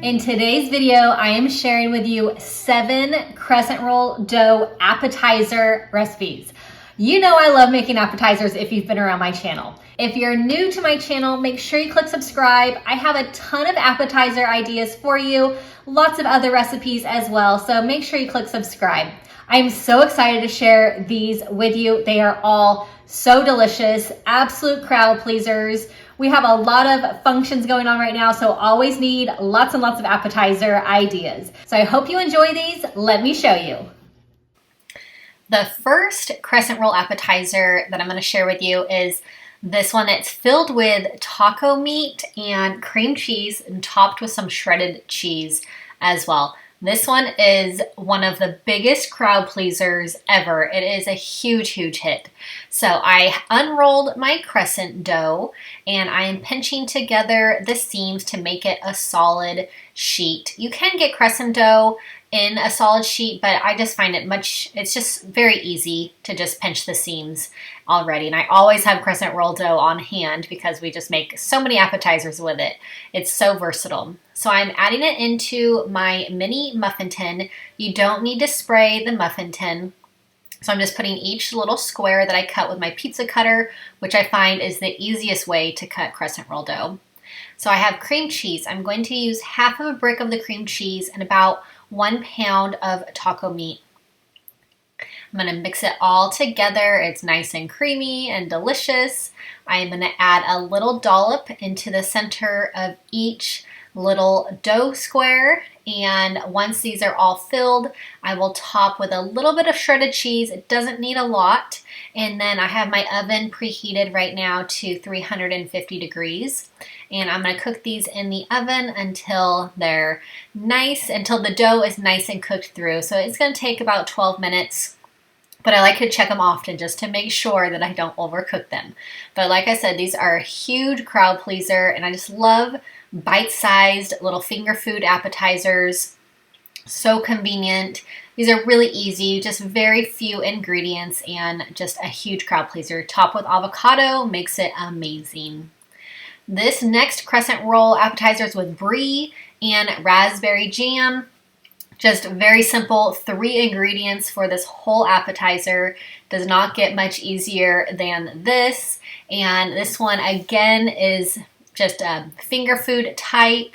In today's video, I am sharing with you 7 crescent roll dough appetizer recipes. You know I love making appetizers if you've been around my channel. If you're new to my channel, make sure you click subscribe. I have a ton of appetizer ideas for you, lots of other recipes as well, so make sure you click subscribe. I'm so excited to share these with you. They are all so delicious, absolute crowd pleasers. We have a lot of functions going on right now, so always need lots and lots of appetizer ideas. So I hope you enjoy these. Let me show you. The first crescent roll appetizer that I'm going to share with you is this one. It's filled with taco meat and cream cheese and topped with some shredded cheese as well. This one is one of the biggest crowd pleasers ever. It is a huge, huge hit. So I unrolled my crescent dough and I am pinching together the seams to make it a solid sheet. You can get crescent dough in a solid sheet, but I just find it's just very easy to just pinch the seams already. And I always have crescent roll dough on hand because we just make so many appetizers with it. It's so versatile. So I'm adding it into my mini muffin tin. You don't need to spray the muffin tin. So I'm just putting each little square that I cut with my pizza cutter, which I find is the easiest way to cut crescent roll dough. So I have cream cheese. I'm going to use half of a brick of the cream cheese and about 1 pound of taco meat. I'm going to mix it all together. It's nice and creamy and delicious. I am going to add a little dollop into the center of each little dough square, and once these are all filled, I will top with a little bit of shredded cheese. It doesn't need a lot. And then I have my oven preheated right now to 350 degrees. And I'm going to cook these in the oven until they're nice, until the dough is nice and cooked through. So it's going to take about 12 minutes. But I like to check them often just to make sure that I don't overcook them. But like I said, these are a huge crowd pleaser, and I just love bite-sized little finger food appetizers. So convenient. These are really easy, just very few ingredients and just a huge crowd pleaser. Topped with avocado makes it amazing. This next crescent roll appetizer is with brie and raspberry jam. Just very simple, 3 ingredients for this whole appetizer. Does not get much easier than this. And this one again is just a finger food type,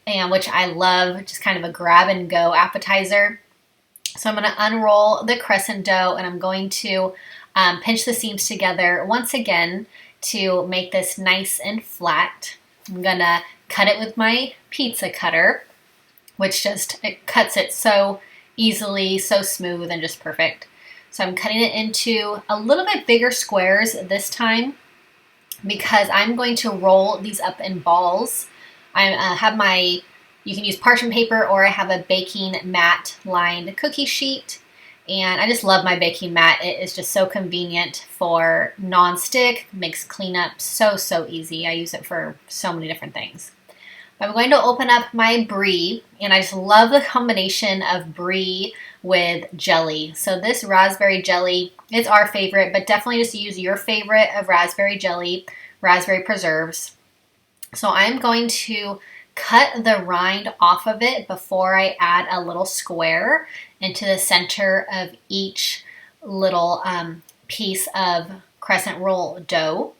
and which I love, just kind of a grab and go appetizer. So I'm going to unroll the crescent dough and I'm going to pinch the seams together once again to make this nice and flat. I'm going to cut it with my pizza cutter, which it cuts it so easily, so smooth and just perfect. So I'm cutting it into a little bit bigger squares this time because I'm going to roll these up in balls. You can use parchment paper, or I have a baking mat lined cookie sheet. And I just love my baking mat. It is just so convenient for non-stick, makes cleanup so easy. I use it for so many different things. I'm going to open up my brie, and I just love the combination of brie with jelly. So this raspberry jelly is our favorite, but definitely just use your favorite of raspberry jelly, raspberry preserves. So I'm going to cut the rind off of it before I add a little square into the center of each little piece of crescent roll dough.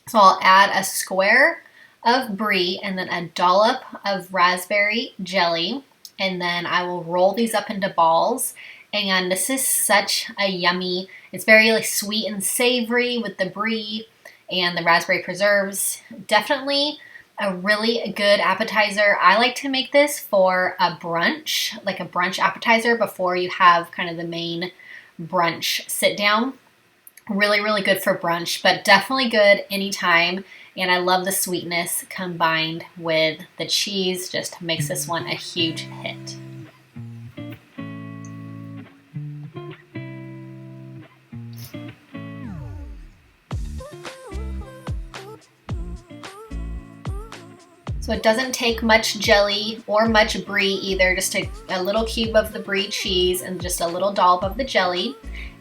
So I'll add a square of brie and then a dollop of raspberry jelly, and then I will roll these up into balls. And this is such a yummy, it's very sweet and savory with the brie and the raspberry preserves. Definitely a really good appetizer. I like to make this for a brunch, like a brunch appetizer before you have kind of the main brunch sit down. Really good for brunch, but definitely good anytime. And I love the sweetness combined with the cheese, just makes this one a huge hit. So it doesn't take much jelly or much brie either, just a little cube of the brie cheese and just a little dollop of the jelly.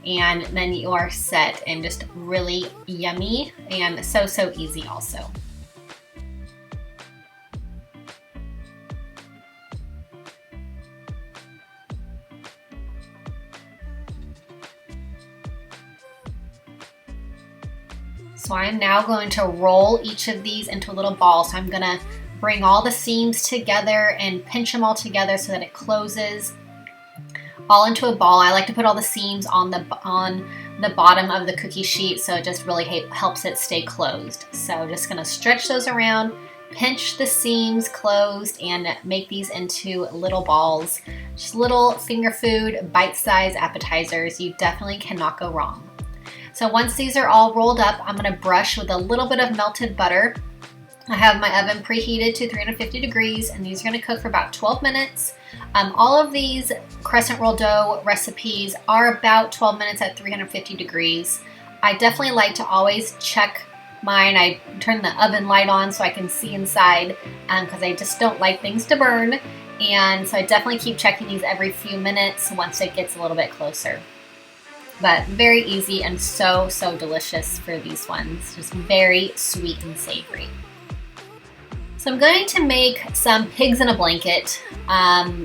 And then you are set, and just really yummy and so easy also. So I'm now going to roll each of these into a little ball. So I'm gonna bring all the seams together and pinch them all together so that it closes all into a ball. I like to put all the seams on the bottom of the cookie sheet, so it just really helps it stay closed. So just gonna stretch those around, pinch the seams closed, and make these into little balls. Just little finger food, bite-sized appetizers. You definitely cannot go wrong. So once these are all rolled up, I'm gonna brush with a little bit of melted butter. I have my oven preheated to 350 degrees, and these are gonna cook for about 12 minutes. All of these crescent roll dough recipes are about 12 minutes at 350 degrees. I definitely like to always check mine. I turn the oven light on so I can see inside because I just don't like things to burn. And so I definitely keep checking these every few minutes once it gets a little bit closer. But very easy and so delicious for these ones. Just very sweet and savory. So I'm going to make some pigs in a blanket.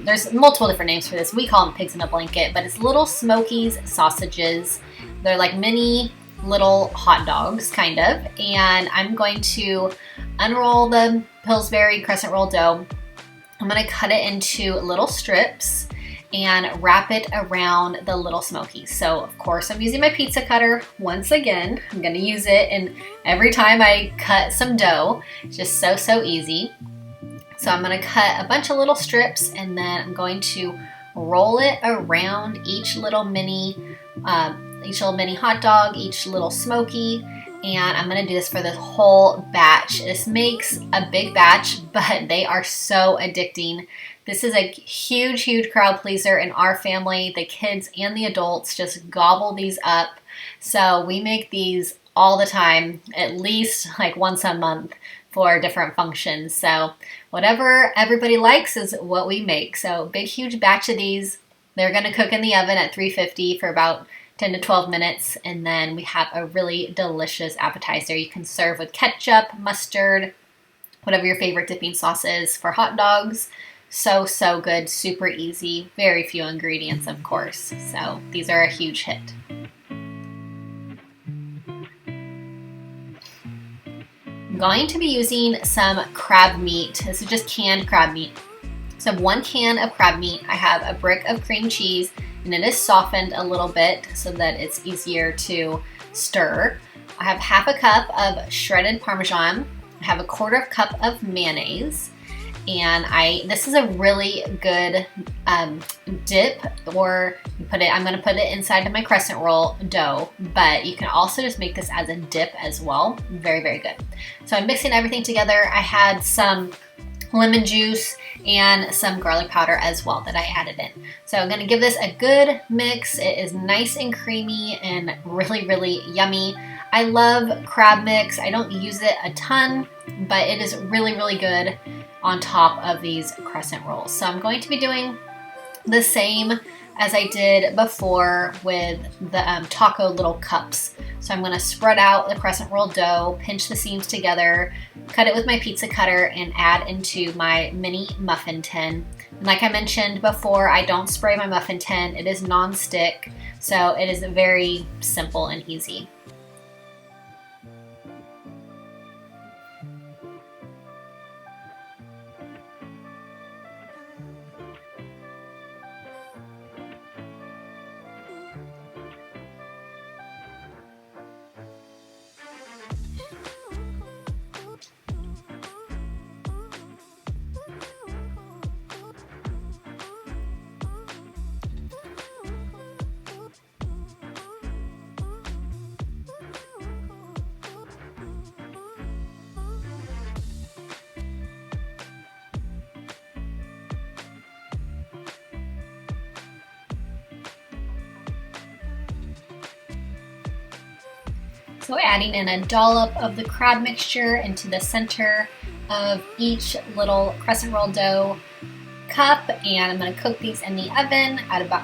There's multiple different names for this. We call them pigs in a blanket, but it's little Smokies sausages. They're like mini little hot dogs, kind of. And I'm going to unroll the Pillsbury crescent roll dough. I'm gonna cut it into little strips and wrap it around the little Smokies. So of course I'm using my pizza cutter. Once again, I'm gonna use it and every time I cut some dough. It's just so easy. So I'm gonna cut a bunch of little strips and then I'm going to roll it around each little mini hot dog, each little Smoky, and I'm gonna do this for the whole batch. This makes a big batch, but they are so addicting. This is a huge crowd pleaser in our family. The kids and the adults just gobble these up. So we make these all the time, at least like once a month for different functions. So whatever everybody likes is what we make. So big, huge batch of these. They're gonna cook in the oven at 350 for about 10 to 12 minutes, and then we have a really delicious appetizer. You can serve with ketchup, mustard, whatever your favorite dipping sauce is for hot dogs. So good, super easy, very few ingredients, of course. So these are a huge hit. I'm going to be using some crab meat. This is just canned crab meat. So I have 1 can of crab meat. I have a brick of cream cheese, and it is softened a little bit so that it's easier to stir. I have half a cup of shredded Parmesan. I have a 1/4 cup of mayonnaise. And this is a really good dip, or I'm gonna put it inside of my crescent roll dough, but you can also just make this as a dip as well. Very good. So I'm mixing everything together. I had some lemon juice and some garlic powder as well that I added in. So I'm gonna give this a good mix. It is nice and creamy and really yummy. I love crab mix. I don't use it a ton, but it is really good on top of these crescent rolls. So I'm going to be doing the same as I did before with the taco little cups. So I'm gonna spread out the crescent roll dough, pinch the seams together, cut it with my pizza cutter, and add into my mini muffin tin. And like I mentioned before, I don't spray my muffin tin. It is non-stick, so it is very simple and easy. So adding in a dollop of the crab mixture into the center of each little crescent roll dough cup, and I'm going to cook these in the oven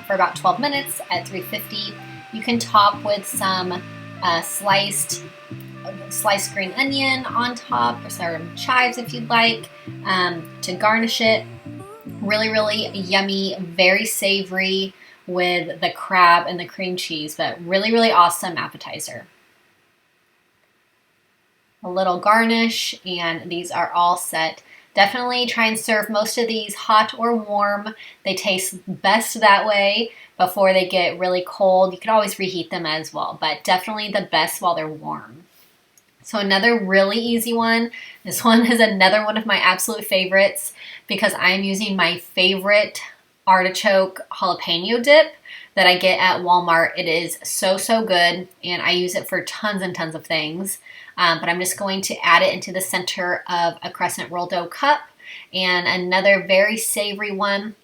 for about 12 minutes at 350. You can top with some sliced green onion on top, or some chives if you'd like, to garnish it. Really yummy, very savory with the crab and the cream cheese, but really awesome appetizer. a little garnish, and these are all set. Definitely try and serve most of these hot or warm. They taste best that way before they get really cold. You can always reheat them as well, but definitely the best while they're warm. So another really easy one. This one is another one of my absolute favorites because I'm using my favorite artichoke jalapeno dip that I get at Walmart. It is so good, and I use it for tons and tons of things. But I'm just going to add it into the center of a crescent roll dough cup. And another very savory one,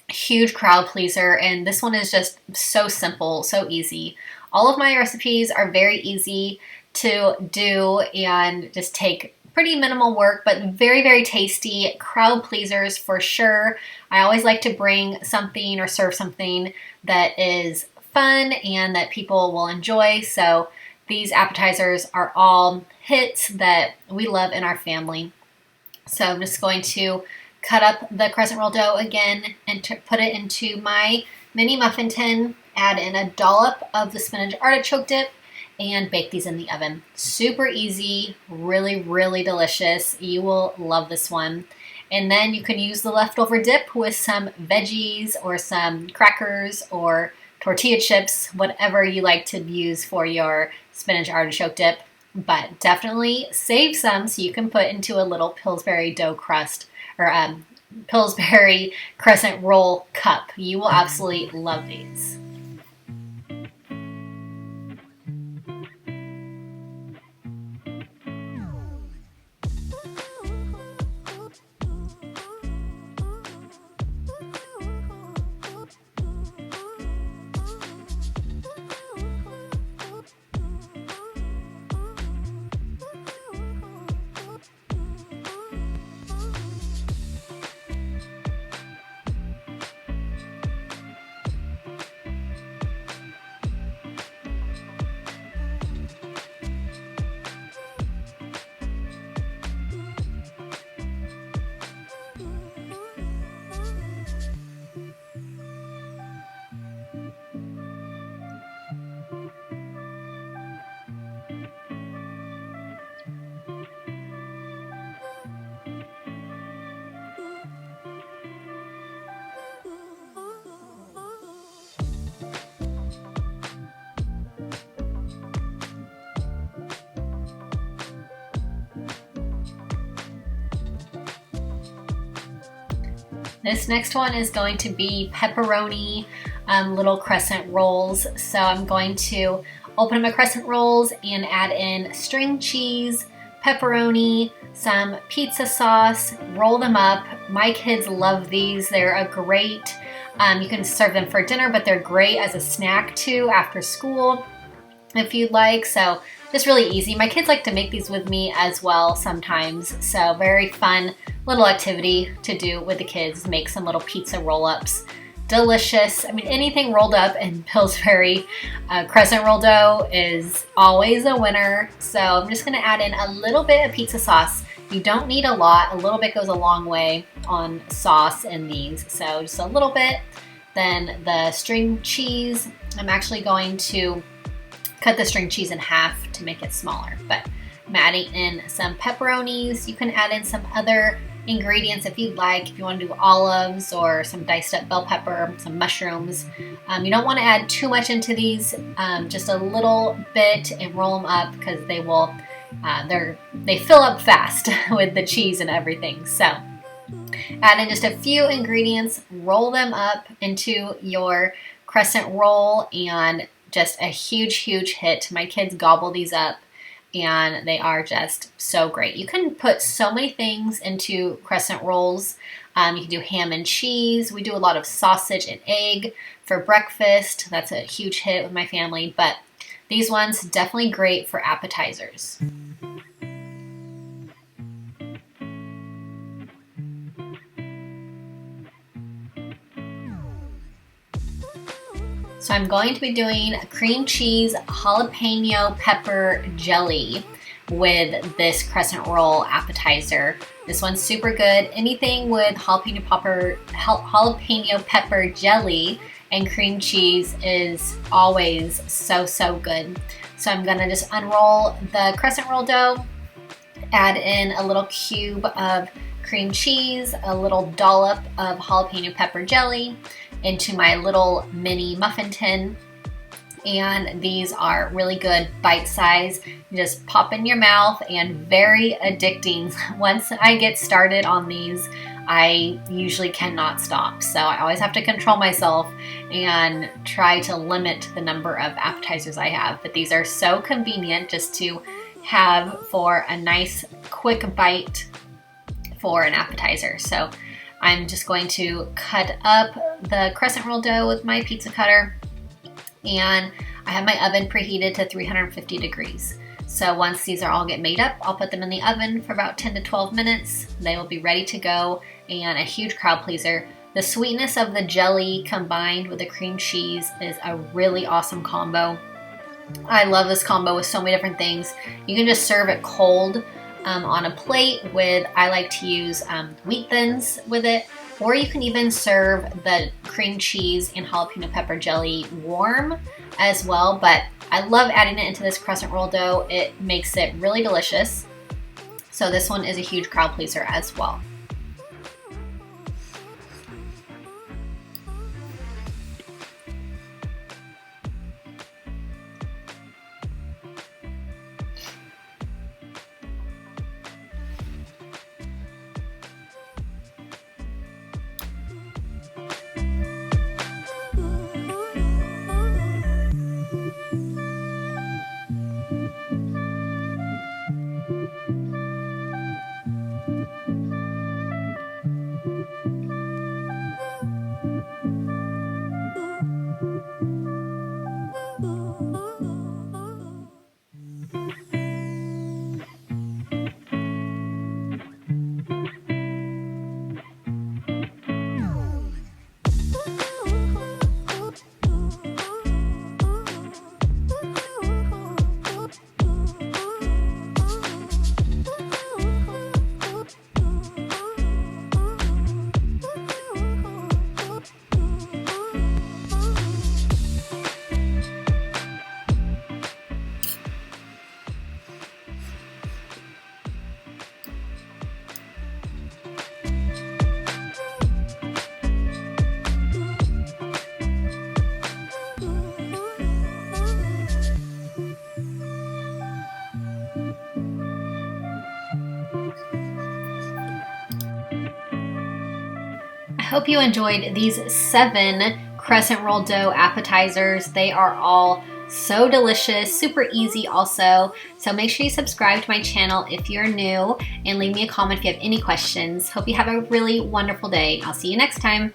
huge crowd pleaser, and this one is just so simple, so easy. All of my recipes are very easy to do and just take pretty minimal work, but very tasty. Crowd pleasers for sure. I always like to bring something or serve something that is fun and that people will enjoy. So these appetizers are all hits that we love in our family. So I'm just going to cut up the crescent roll dough again and put it into my mini muffin tin, add in a dollop of the spinach artichoke dip, and bake these in the oven. Super easy, really delicious. You will love this one. And then you can use the leftover dip with some veggies or some crackers or tortilla chips, whatever you like to use for your spinach artichoke dip. But definitely save some so you can put into a little Pillsbury dough crust or Pillsbury crescent roll cup. You will absolutely love these. This next one is going to be pepperoni little crescent rolls. So I'm going to open up my crescent rolls and add in string cheese, pepperoni, some pizza sauce, roll them up. My kids love these. They're a great, you can serve them for dinner, but they're great as a snack too after school if you'd like. So just really easy. My kids like to make these with me as well sometimes. So very fun little activity to do with the kids. Make some little pizza roll-ups. Delicious. I mean, anything rolled up in Pillsbury crescent roll dough is always a winner. So I'm just gonna add in a little bit of pizza sauce. You don't need a lot. A little bit goes a long way on sauce in these. So just a little bit. Then the string cheese. I'm actually going to cut the string cheese in half to make it smaller, but I'm adding in some pepperonis. You can add in some other ingredients if you'd like. If you want to do olives or some diced up bell pepper, some mushrooms. You don't want to add too much into these, just a little bit, and roll them up because they will, they fill up fast with the cheese and everything. So add in just a few ingredients, roll them up into your crescent roll, and just a huge hit. My kids gobble these up and they are just so great. You can put so many things into crescent rolls. You can do ham and cheese. We do a lot of sausage and egg for breakfast. That's a huge hit with my family, but these ones definitely great for appetizers. So I'm going to be doing a cream cheese jalapeno pepper jelly with this crescent roll appetizer. This one's super good. Anything with jalapeno pepper jelly and cream cheese is always so good. So I'm gonna just unroll the crescent roll dough, Add in a little cube of cream cheese, a little dollop of jalapeno pepper jelly into my little mini muffin tin. And these are really good bite size. You just pop in your mouth and very addicting. Once I get started on these, I usually cannot stop. So I always have to control myself and try to limit the number of appetizers I have. But these are so convenient just to have for a nice quick bite for an appetizer. So I'm just going to cut up the crescent roll dough with my pizza cutter, and I have my oven preheated to 350 degrees. So once these are all get made up, I'll put them in the oven for about 10 to 12 minutes. They will be ready to go, and a huge crowd pleaser. The sweetness of the jelly combined with the cream cheese is a really awesome combo. I love this combo with so many different things. You can just serve it cold on a plate with, I like to use wheat thins with it, or you can even serve the cream cheese and jalapeno pepper jelly warm as well. But I love adding it into this crescent roll dough. It makes it really delicious. So this one is a huge crowd pleaser as well. I hope you enjoyed these 7 crescent roll dough appetizers. They are all so delicious, super easy also. So make sure you subscribe to my channel if you're new, and leave me a comment if you have any questions. Hope you have a really wonderful day. I'll see you next time.